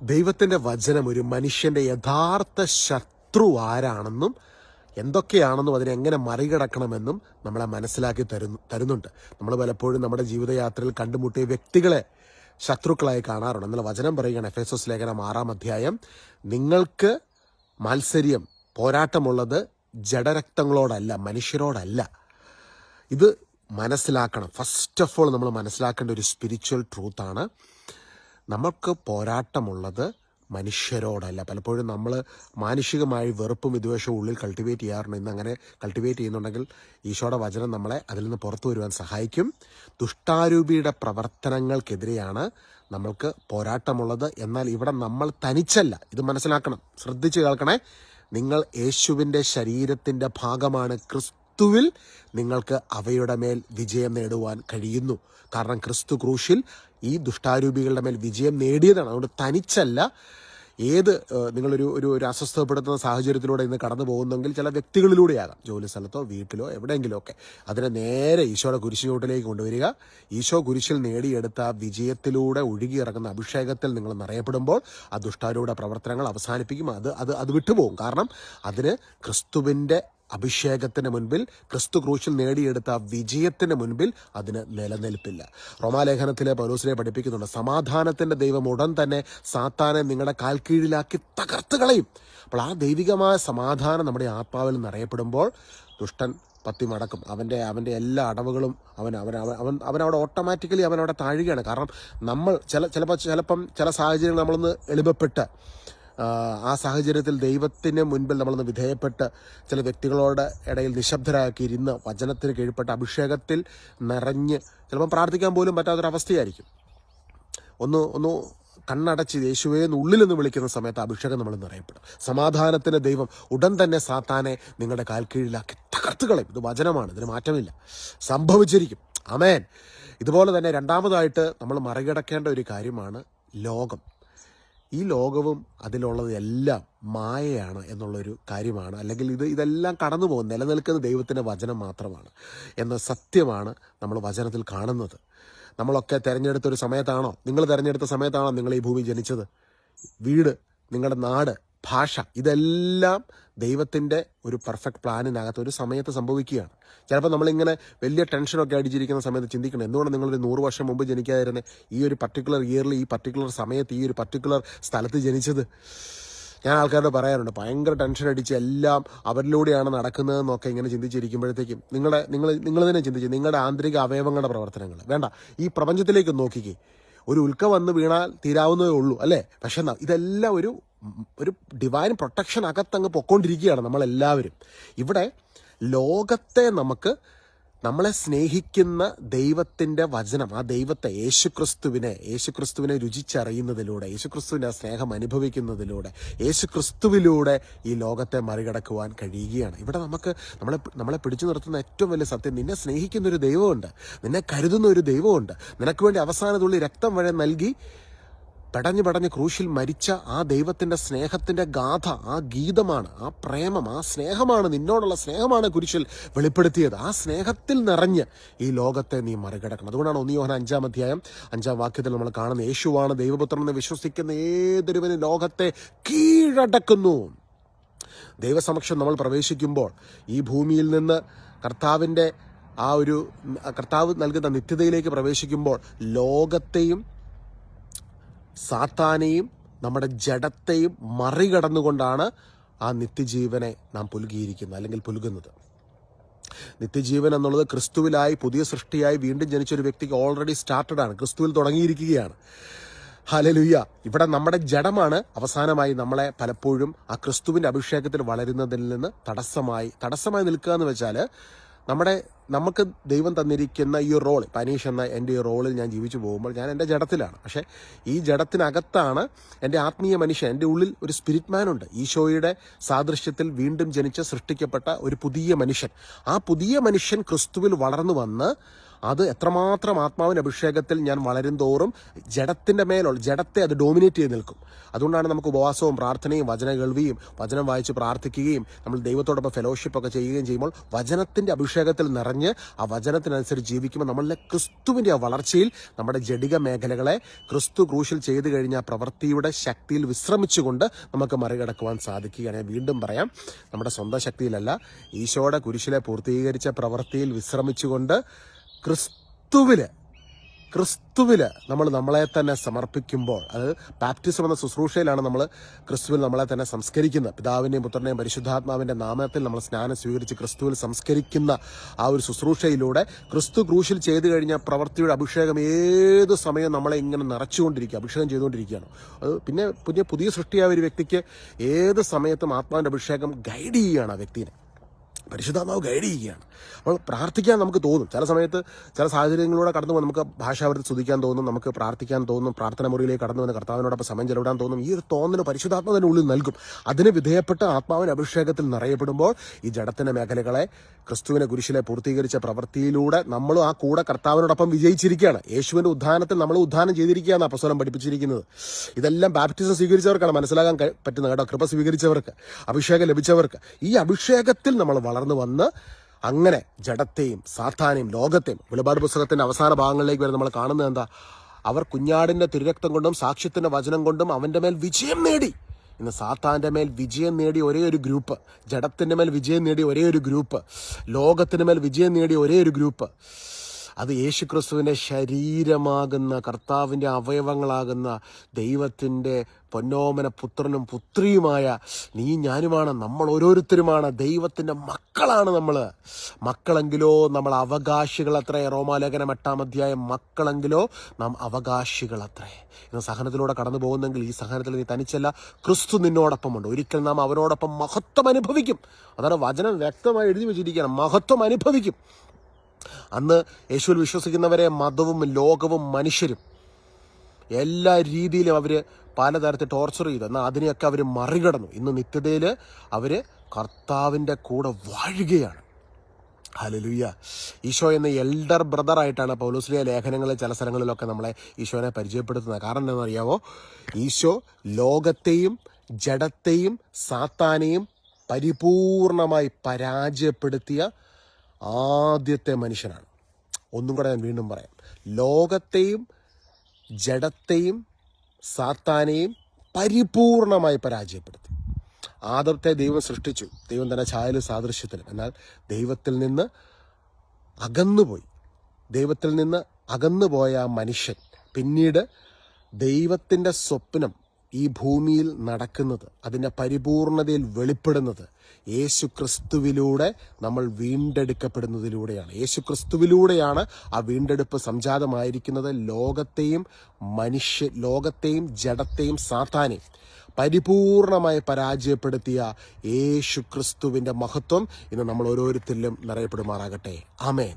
ദൈവത്തിൻ്റെ വചനം ഒരു മനുഷ്യൻ്റെ യഥാർത്ഥ ശത്രു ആരാണെന്നും എന്തൊക്കെയാണെന്നും അതിനെങ്ങനെ മറികടക്കണമെന്നും നമ്മളെ മനസ്സിലാക്കി തരുന്നുണ്ട്. നമ്മൾ പലപ്പോഴും നമ്മുടെ ജീവിതയാത്രയിൽ കണ്ടുമുട്ടിയ വ്യക്തികളെ ശത്രുക്കളായി കാണാറുണ്ട്. എന്നാൽ വചനം പറയുകയാണ്, എഫേസോസ് ലേഖനം 6-ാം അധ്യായം, നിങ്ങൾക്ക് മാത്സര്യം പോരാട്ടമുള്ളത് ജഡരക്തങ്ങളോടല്ല, മനുഷ്യരോടല്ല. ഇത് മനസ്സിലാക്കണം. ഫസ്റ്റ് ഓഫ് ഓൾ നമ്മൾ മനസ്സിലാക്കേണ്ട ഒരു സ്പിരിച്വൽ ട്രൂത്താണ്. നമുക്ക് പോരാട്ടമുള്ളത് മനുഷ്യരോടല്ല. പലപ്പോഴും നമ്മൾ മാനുഷികമായി വെറുപ്പും വിദ്വേഷവും ഉള്ളിൽ കൾട്ടിവേറ്റ് ചെയ്യാറുണ്ട്. ഇന്ന് അങ്ങനെ കൾട്ടിവേറ്റ് ചെയ്യുന്നുണ്ടെങ്കിൽ ഈശോയുടെ വചനം നമ്മളെ അതിൽ നിന്ന് പുറത്തു വരുവാൻ സഹായിക്കും. ദുഷ്ടാരൂപിയുടെ പ്രവർത്തനങ്ങൾക്കെതിരെയാണ് നമ്മൾക്ക് പോരാട്ടമുള്ളത്. എന്നാൽ ഇവിടെ നമ്മൾ തനിച്ചല്ല. ഇത് മനസ്സിലാക്കണം, ശ്രദ്ധിച്ച് കേൾക്കണേ. നിങ്ങൾ യേശുവിൻ്റെ ശരീരത്തിൻ്റെ ഭാഗമാണ്. ക്രിസ്തുവിൽ നിങ്ങൾക്ക് അവയുടെ മേൽ വിജയം നേടുവാൻ കഴിയുന്നു. കാരണം ക്രിസ്തു ക്രൂശിൽ ഈ ദുഷ്ടാരൂപികളുടെ മേൽ വിജയം നേടിയതാണ്. അതുകൊണ്ട് തനിച്ചല്ല. നിങ്ങളൊരു ഒരു അസ്വസ്ഥപ്പെടുത്തുന്ന സാഹചര്യത്തിലൂടെ ഇന്ന് കടന്നു പോകുന്നെങ്കിൽ ചില വ്യക്തികളിലൂടെയാകാം, ജോലി സ്ഥലത്തോ വീട്ടിലോ എവിടെയെങ്കിലും ഒക്കെ. അതിനെ നേരെ ഈശോയുടെ കുരിശിലോട്ടിലേക്ക് കൊണ്ടുവരിക. ഈശോ കുരിശിൽ നേടിയെടുത്ത ആ വിജയത്തിലൂടെ ഒഴുകിയിറങ്ങുന്ന അഭിഷേകത്തിൽ നിങ്ങൾ നിറയപ്പെടുമ്പോൾ ആ ദുഷ്ടാരൂപിയുടെ പ്രവർത്തനങ്ങൾ അവസാനിപ്പിക്കും. അത് വിട്ടുപോകും. കാരണം അതിന് ക്രിസ്തുവിൻ്റെ അഭിഷേകത്തിന് മുൻപിൽ, ക്രിസ്തു ക്രൂശിൽ നേടിയെടുത്ത വിജയത്തിന് മുൻപിൽ അതിന് നിലനിൽപ്പില്ല. റോമാലേഖനത്തിലെ പൗലോസിനെ പഠിപ്പിക്കുന്നുണ്ട്, സമാധാനത്തിൻ്റെ ദൈവം ഉടൻ തന്നെ സാത്താനെ നിങ്ങളുടെ കാൽക്കീഴിലാക്കി തകർത്ത് കളയും. അപ്പോൾ ആ ദൈവികമായ സമാധാനം നമ്മുടെ ആത്മാവിൽ നിറയപ്പെടുമ്പോൾ ദുഷ്ടൻ പത്തി മടക്കും. അവൻ്റെ എല്ലാ അടവുകളും അവനവിടെ ഓട്ടോമാറ്റിക്കലി അവനവിടെ താഴുകയാണ്. കാരണം നമ്മൾ ചിലപ്പം ചില സാഹചര്യങ്ങൾ നമ്മളൊന്ന് എളിമപ്പെട്ട് ആ സാഹചര്യത്തിൽ ദൈവത്തിന് മുൻപിൽ നമ്മളൊന്ന് വിധേയപ്പെട്ട് ചില വ്യക്തികളോട് ഇടയിൽ നിശബ്ദരാക്കി ഇരുന്ന് വചനത്തിന് കീഴ്പ്പെട്ട് അഭിഷേകത്തിൽ നിറഞ്ഞ് ചിലപ്പം പ്രാർത്ഥിക്കാൻ പോലും പറ്റാത്തൊരവസ്ഥയായിരിക്കും. ഒന്ന് കണ്ണടച്ച് യേശുവേ എന്ന് ഉള്ളിലെന്ന് വിളിക്കുന്ന സമയത്ത് അഭിഷേകം നമ്മൾ നിറയപ്പെടും. സമാധാനത്തിന് ദൈവം ഉടൻ തന്നെ സാത്താനെ നിങ്ങളുടെ കാൽക്കീഴിലാക്കി തകർത്ത് കളയും. ഇത് വചനമാണ്, ഇതിന് മാറ്റമില്ല, സംഭവിച്ചിരിക്കും. ആമേൻ. ഇതുപോലെ തന്നെ രണ്ടാമതായിട്ട് നമ്മൾ മറികടക്കേണ്ട ഒരു കാര്യമാണ് ലോകം. ഈ ലോകവും അതിലുള്ളത് എല്ലാം മായയാണ് എന്നുള്ളൊരു കാര്യമാണ്. അല്ലെങ്കിൽ ഇതെല്ലാം കടന്നു പോകും. നിലനിൽക്കുന്ന ദൈവത്തിൻ്റെ വചനം മാത്രമാണ് എന്ന സത്യമാണ് നമ്മൾ വചനത്തിൽ കാണുന്നത്. നമ്മളൊക്കെ തിരഞ്ഞെടുത്തൊരു സമയത്താണോ, നിങ്ങൾ തിരഞ്ഞെടുത്ത സമയത്താണോ നിങ്ങൾ ഈ ഭൂമി ജനിച്ചത്? വീട്, നിങ്ങളുടെ നാട്, ഭാഷ, ഇതെല്ലാം ദൈവത്തിൻ്റെ ഒരു പെർഫെക്റ്റ് പ്ലാനിനകത്ത് ഒരു സമയത്ത് സംഭവിക്കുകയാണ്. ചിലപ്പോൾ നമ്മളിങ്ങനെ വലിയ ടെൻഷനൊക്കെ അടിച്ചിരിക്കുന്ന സമയത്ത് ചിന്തിക്കണം, എന്തുകൊണ്ട് നിങ്ങളൊരു 100 വർഷം മുമ്പ് ജനിക്കാതിരുന്നത്, ഈ ഒരു പർട്ടിക്കുലർ ഇയറിൽ, ഈ പർട്ടിക്കുലർ സമയത്ത്, ഈ ഒരു പർട്ടിക്കുലർ സ്ഥലത്ത് ജനിച്ചത്? ഞാൻ ആൾക്കാരോട് പറയാറുണ്ട്, ഭയങ്കര ടെൻഷൻ അടിച്ച് എല്ലാം അവരിലൂടെയാണ് നടക്കുന്നതെന്നൊക്കെ ഇങ്ങനെ ചിന്തിച്ചിരിക്കുമ്പോഴത്തേക്കും നിങ്ങൾ തന്നെ ചിന്തിച്ച് നിങ്ങളുടെ ആന്തരിക അവയവങ്ങളുടെ പ്രവർത്തനങ്ങൾ വേണ്ട, ഈ പ്രപഞ്ചത്തിലേക്ക് നോക്കിക്കേ. ഒരു ഉൽക്ക വന്ന് വീണാൽ തീരാവുന്നതേ ഉള്ളൂ, അല്ലേ? പക്ഷെ ഇതെല്ലാം ഒരു ഡിവൈൻ പ്രൊട്ടക്ഷൻ അകത്തങ്ങ് പൊക്കോണ്ടിരിക്കുകയാണ് നമ്മളെല്ലാവരും. ഇവിടെ ലോകത്തെ നമ്മളെ സ്നേഹിക്കുന്ന ദൈവത്തിൻ്റെ വചനം, ആ ദൈവത്തെ യേശുക്രിസ്തുവിനെ രുചിച്ചറിയുന്നതിലൂടെ, യേശുക്രിസ്തുവിൻ്റെ ആ സ്നേഹം അനുഭവിക്കുന്നതിലൂടെ, യേശുക്രിസ്തുവിലൂടെ ഈ ലോകത്തെ മറികടക്കുവാൻ കഴിയുകയാണ്. ഇവിടെ നമ്മളെ പിടിച്ചു നിർത്തുന്ന ഏറ്റവും വലിയ സത്യം, നിന്നെ സ്നേഹിക്കുന്നൊരു ദൈവമുണ്ട്, നിന്നെ കരുതുന്ന ഒരു ദൈവമുണ്ട്. നിനക്ക് വേണ്ടി അവസാനത്തുള്ളി രക്തം വരെ നൽകി പടഞ്ഞ് ക്രൂശിൽ മരിച്ച ആ ദൈവത്തിൻ്റെ സ്നേഹത്തിൻ്റെ ഗാഥ, ആ ഗീതമാണ്, ആ പ്രേമം, ആ സ്നേഹമാണ്, നിന്നോടുള്ള സ്നേഹമാണ് കുരിശിൽ വെളിപ്പെടുത്തിയത്. ആ സ്നേഹത്തിൽ നിറഞ്ഞ് ഈ ലോകത്തെ നീ മറികടക്കണം. അതുകൊണ്ടാണ് 1 യോഹന്നാൻ 5-ാം അധ്യായം 5-ാം വാക്യത്തിൽ നമ്മൾ കാണുന്നത്, യേശുവാണ് ദൈവപുത്രനെന്ന് വിശ്വസിക്കുന്ന ഏതൊരുവനും ലോകത്തെ കീഴടക്കുന്നു. ദൈവസമക്ഷം നമ്മൾ പ്രവേശിക്കുമ്പോൾ, ഈ ഭൂമിയിൽ നിന്ന് കർത്താവ് നൽകുന്ന നിത്യതയിലേക്ക് പ്രവേശിക്കുമ്പോൾ, ലോകത്തെയും സാത്താനെയും നമ്മുടെ ജഡത്തെയും മറികടന്നുകൊണ്ടാണ് ആ നിത്യജീവനെ നാം പുൽകിയിരിക്കുന്നത്, അല്ലെങ്കിൽ പുൽകുന്നത്. നിത്യജീവൻ എന്നുള്ളത് ക്രിസ്തുവിലായി പുതിയ സൃഷ്ടിയായി വീണ്ടും ജനിച്ചൊരു വ്യക്തിക്ക് ഓൾറെഡി സ്റ്റാർട്ടഡ് ആണ്, ക്രിസ്തുവിൽ തുടങ്ങിയിരിക്കുകയാണ്. ഹല്ലേലൂയ. ഇവിടെ നമ്മുടെ ജഡമാണ് അവസാനമായി നമ്മളെ പലപ്പോഴും ആ ക്രിസ്തുവിൻ്റെ അഭിഷേകത്തിൽ വളരുന്നതിൽ നിന്ന് തടസ്സമായി നിൽക്കുക എന്ന് വെച്ചാൽ, നമുക്ക് ദൈവം തന്നിരിക്കുന്ന ഈ റോൾ, പനീഷ് എന്ന എൻ്റെ ഈ റോളിൽ ഞാൻ ജീവിച്ചു പോകുമ്പോൾ ഞാൻ എൻ്റെ ജഡത്തിലാണ്. പക്ഷേ ഈ ജഡത്തിനകത്താണ് എൻ്റെ ആത്മീയ മനുഷ്യൻ, എൻ്റെ ഉള്ളിൽ ഒരു സ്പിരിറ്റ് മാനുണ്ട്. ഈശോയുടെ സാദൃശ്യത്തിൽ വീണ്ടും ജനിച്ച് സൃഷ്ടിക്കപ്പെട്ട ഒരു പുതിയ മനുഷ്യൻ. ആ പുതിയ മനുഷ്യൻ ക്രിസ്തുവിൽ വളർന്നു വന്ന് അത് എത്രമാത്രം ആത്മാവിൻ്റെ അഭിഷേകത്തിൽ ഞാൻ വളരും തോറും ജഡത്തെ അത് ഡോമിനേറ്റ് ചെയ്ത് നിൽക്കും. അതുകൊണ്ടാണ് നമുക്ക് ഉപവാസവും പ്രാർത്ഥനയും വചന കേൾവിയും വചനം വായിച്ച് പ്രാർത്ഥിക്കുകയും നമ്മൾ ദൈവത്തോടൊപ്പം ഫെലോഷിപ്പൊക്കെ ചെയ്യുകയും ചെയ്യുമ്പോൾ വചനത്തിൻ്റെ അഭിഷേകത്തിൽ നിറഞ്ഞ അറിഞ്ഞ് ആ വചനത്തിനനുസരിച്ച് ജീവിക്കുമ്പോൾ നമ്മളിലെ ക്രിസ്തുവിൻ്റെ ആ വളർച്ചയിൽ നമ്മുടെ ജഡിക മേഖലകളെ ക്രിസ്തു ക്രൂശിൽ ചെയ്തു കഴിഞ്ഞ പ്രവൃത്തിയുടെ ശക്തിയിൽ വിശ്രമിച്ചുകൊണ്ട് നമുക്ക് മറികടക്കുവാൻ സാധിക്കുകയാണ്. ഞാൻ വീണ്ടും പറയാം, നമ്മുടെ സ്വന്തം ശക്തിയിലല്ല, ഈശോയുടെ കുരിശിലെ പൂർത്തീകരിച്ച പ്രവൃത്തിയിൽ വിശ്രമിച്ചുകൊണ്ട് ക്രിസ്തുവിൽ നമ്മൾ നമ്മളെ തന്നെ സമർപ്പിക്കുമ്പോൾ, അത് ബാപ്റ്റിസം എന്ന ശുശ്രൂഷയിലാണ് നമ്മൾ ക്രിസ്തുവിൽ നമ്മളെ തന്നെ സംസ്കരിക്കുന്നത്. പിതാവിൻ്റെയും പുത്രൻ്റെയും പരിശുദ്ധാത്മാവിൻ്റെ നാമത്തിൽ നമ്മൾ സ്നാനം സ്വീകരിച്ച് ക്രിസ്തുവിൽ സംസ്കരിക്കുന്ന ആ ഒരു ശുശ്രൂഷയിലൂടെ ക്രിസ്തു ക്രൂശിൽ ചെയ്തു കഴിഞ്ഞ പ്രവൃത്തിയുടെ അഭിഷേകം ഏത് സമയം നമ്മളെ ഇങ്ങനെ നിറച്ചുകൊണ്ടിരിക്കുക, അഭിഷേകം ചെയ്തുകൊണ്ടിരിക്കുകയാണ്. അത് പിന്നെ പുതിയ സൃഷ്ടിയായ ഒരു വ്യക്തിക്ക് ഏത് സമയത്തും ആത്മാവിൻ്റെ അഭിഷേകം ഗൈഡ് ചെയ്യുകയാണ്. ആ വ്യക്തിനെ പരിശുദ്ധാത്മാവ് ഗൈഡ് ചെയ്യുകയാണ്. അപ്പോൾ പ്രാർത്ഥിക്കാൻ നമുക്ക് തോന്നും. ചില സമയത്ത് ചില സാഹചര്യങ്ങളിലൂടെ കടന്നു പോകുമ്പോൾ നമുക്ക് ഭാഷാവൃത്തി സ്തുതിക്കാൻ തോന്നും, നമുക്ക് പ്രാർത്ഥിക്കാൻ തോന്നും, പ്രാർത്ഥന മുറിയിലേക്ക് കടന്നു വന്ന് കർത്താവിനോടൊപ്പം സമയം ചെലവിടാൻ തോന്നും. ഈ ഒരു തോന്നൽ പരിശുദ്ധാത്മാവിൻ്റെ ഉള്ളിൽ നൽകും. അതിന് വിധേയപ്പെട്ട് ആത്മാവിൻ്റെ അഭിഷേകത്തിൽ നിറയപ്പെടുമ്പോൾ ഈ ജഡത്തിൻ്റെ മേഖലകളെ ക്രിസ്തുവിനെ കുരിശിലെ പൂർത്തീകരിച്ച പ്രവൃത്തിയിലൂടെ നമ്മളും ആ കൂടെ കർത്താവിനോടൊപ്പം വിജയിച്ചിരിക്കുകയാണ്. യേശുവിൻ്റെ ഉദ്ധാനത്തിൽ നമ്മൾ ഉദ്ധാനം ചെയ്തിരിക്കുകയാണ് അപ്പോസ്തലൻ പഠിപ്പിച്ചിരിക്കുന്നത്. ഇതെല്ലാം ബാപ്റ്റിസം സ്വീകരിച്ചവർക്കാണ് മനസ്സിലാക്കാൻ പറ്റുന്നത് കേട്ടോ. കൃപ സ്വീകരിച്ചവർക്ക്, അഭിഷേകം ലഭിച്ചവർക്ക്. ഈ അഭിഷേകത്തിൽ നമ്മൾ വളർന്നു വന്ന് അങ്ങനെ ജഡത്തെയും സാത്താനെയും ലോകത്തെയും, വെളിപാട് പുസ്തകത്തിന്റെ അവസാന ഭാഗങ്ങളിലേക്ക് വരെ നമ്മൾ കാണുന്നത് എന്താ? അവർ കുഞ്ഞാടിന്റെ തിരുരക്തം കൊണ്ടും സാക്ഷ്യത്തിന്റെ വചനം കൊണ്ടും അവന്റെ മേൽ വിജയം നേടി. ഇന്ന് സാത്താന്റെ മേൽ വിജയം നേടിയ ഒരേ ഒരു ഗ്രൂപ്പ്, ജഡത്തിന്റെ മേൽ വിജയം നേടിയ ഒരേ ഒരു ഗ്രൂപ്പ്, ലോകത്തിന് മേൽ വിജയം നേടിയ ഒരേ ഒരു ഗ്രൂപ്പ്, അത് യേശുക്രിസ്തുവിൻ്റെ ശരീരമാകുന്ന, കർത്താവിൻ്റെ അവയവങ്ങളാകുന്ന ദൈവത്തിൻ്റെ പൊന്നോമന പുത്രനും പുത്രിയുമായ നീ ഞാനുമാണ്. നമ്മൾ ഓരോരുത്തരുമാണ് ദൈവത്തിൻ്റെ മക്കളാണ്. മക്കളെങ്കിലോ നമ്മൾ അവകാശികളത്രേ. റോമാലേഖനം 8-ാം അധ്യായം, മക്കളെങ്കിലോ നാം അവകാശികളത്രേ. ഇന്ന് സഹനത്തിലൂടെ കടന്നു പോകുന്നെങ്കിൽ ഈ സഹനത്തിൽ നീ തനിച്ചല്ല, ക്രിസ്തു നിന്നോടൊപ്പമുണ്ട്. ഒരിക്കൽ നാം അവനോടൊപ്പം മഹത്വം അനുഭവിക്കും. അതാണ് വചനം വ്യക്തമായി എഴുതി വെച്ചിരിക്കുകയാണ്, മഹത്വം അനുഭവിക്കും. അന്ന് യേശുവിൽ വിശ്വസിക്കുന്നവരെ മതവും ലോകവും മനുഷ്യരും എല്ലാ രീതിയിലും അവർ പലതരത്തിൽ ടോർച്ചർ ചെയ്തു. എന്നാൽ അതിനെയൊക്കെ അവർ മറികടന്നു. ഇന്ന് നിത്യതയിൽ അവർ കർത്താവിൻ്റെ കൂടെ വാഴുകയാണ്. ഹല്ലേലൂയ. ഈശോ എന്ന എൽഡർ ബ്രദറായിട്ടാണ് പൗലോസ്ലീഹ ലേഖനങ്ങളിലെ ചില സ്ഥലങ്ങളിലൊക്കെ നമ്മളെ ഈശോനെ പരിചയപ്പെടുത്തുന്നത്. കാരണം എന്താണെന്നറിയാവോ? ഈശോ ലോകത്തെയും ജഡത്തെയും സാത്താനെയും പരിപൂർണമായി പരാജയപ്പെടുത്തിയ ആദ്യത്തെ മനുഷ്യനാണ്. ഒന്നും കൂടെ ഞാൻ വീണ്ടും പറയാം, ലോകത്തെയും ജഡത്തെയും സാത്താനെയും പരിപൂർണമായി പരാജയപ്പെടുത്തി. ആദത്തെ ദൈവം സൃഷ്ടിച്ചു, ദൈവം തന്നെ ഛായയിലും സാദൃശ്യത്തിലും. എന്നാൽ ദൈവത്തിൽ നിന്ന് അകന്നുപോയ ആ മനുഷ്യൻ പിന്നീട് ദൈവത്തിൻ്റെ സ്വപ്നം ഈ ഭൂമിയിൽ നടക്കുന്നത്, അതിൻ്റെ പരിപൂർണതയിൽ വെളിപ്പെടുന്നത് യേശു ക്രിസ്തുവിലൂടെ നമ്മൾ വീണ്ടെടുക്കപ്പെടുന്നതിലൂടെയാണ്. യേശു ക്രിസ്തുവിലൂടെയാണ് ആ വീണ്ടെടുപ്പ് സംജാതമായിരിക്കുന്നത്. ലോകത്തെയും ജഡത്തെയും സാത്താനെയും പരിപൂർണമായി പരാജയപ്പെടുത്തിയ യേശു ക്രിസ്തുവിൻ്റെ മഹത്വം ഇന്ന് നമ്മൾ ഓരോരുത്തരിലും നിറയപ്പെടുമാറാകട്ടെ. ആമേൻ.